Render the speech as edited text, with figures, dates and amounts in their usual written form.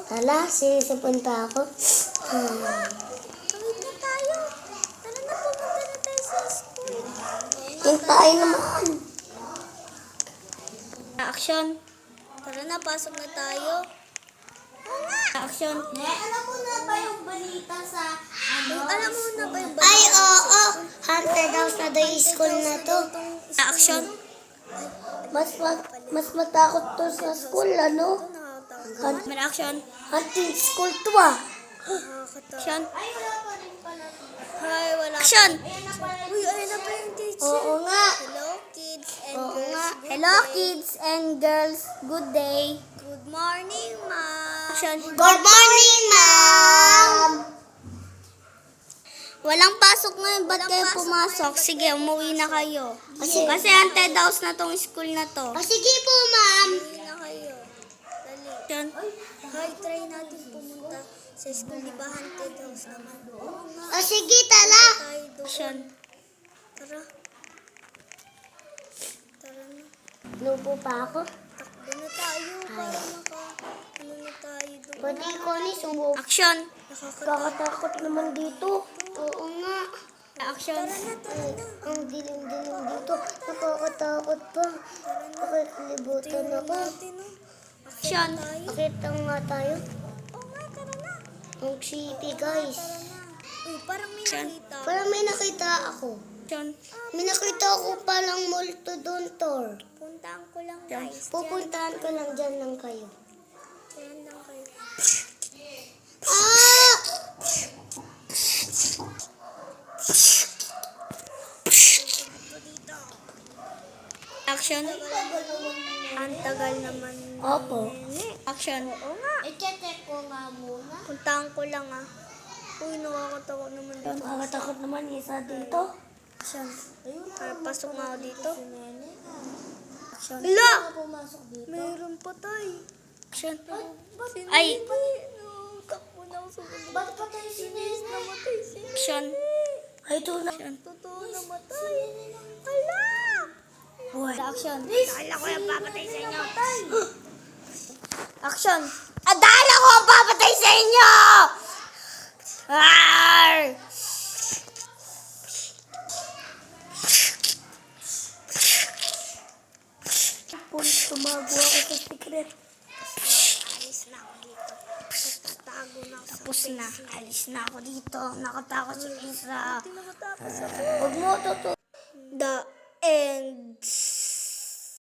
Hala, sinisipon pa ako. Tawid na tayo. Tara na, pumunta na tayo sa school. Hintayin naman. Action. Tara na, pasok na tayo. Action. Alam mo na ba yung balita sa Alam mo na ba yung Ay, oo. Haunted house na daw yung school na to. Action. Mas matakot to sa school, ano? May action. Haunted school to ah. Action. Ay, wala pa rin pala to. Hi, wala. Action! Uy, ayun na pa yung teacher. Oo nga. Hello, kids and Oo girls. nga. Good Hello, day. kids and girls. Good day. Good morning, ma'am. Action. Good morning, ma'am. Walang pasok ngayon. Ba't Walang kayo pasok pumasok? Sige, umuwi na kayo. Sige. Kasi haunted house na tong school na to. O, sige po, ma'am. Umuwi na kayo. Dali. Action. Hi, try natin pumunta sa school. Di ba haunted house naman? Oo nga. O, sige, tala. Tayo doon. Action. Tara. Tara na. Lupo pa ako. Takbo na tayo para ano na tayo doon. Pwede ko ni subo. Action. Kakatakot naman dito. Oo nga. Action. Tara na, tara na. Ang dilim-dilim dito. Nakakatakot pa. Nakakalibutan ako. Action. Pakita nga tayo. Oo nga, tara na. Ang city, guys. Uy, parang may nakita. Parang may nakita ako. Action. May nakita ako palang multo doon, Tor. Puntaan ko lang, guys. Pupuntahan ko lang dyan lang kayo. Diyan lang kayo. Ah! Action. Ang tagal naman. Opo. Action. Oo nga. I-check ko nga muna. Puntaan ko lang ah. Uy, nakakatakot naman dito. Nakakatakot naman isa dito. Action. Para pasok nga ako dito. Action. Hala! Mayroon pa tayo. Action. Ay! Takbo na ako sa balik. Ba't pa tayo sinina? Namatay si Ay, Action. ito na. Totoo namatay. Hala! Buhay. Action. Akala ko yung papatay sa inyo. Action. Adala ko ang papatay sa inyo! Arr! Tumago ako sa secret. Alis na ako dito. Tago na ako Tapos na. Alis na ako dito. Nakatakot si Lisa. Tinakatakas ako. Huwag mo to. The ends.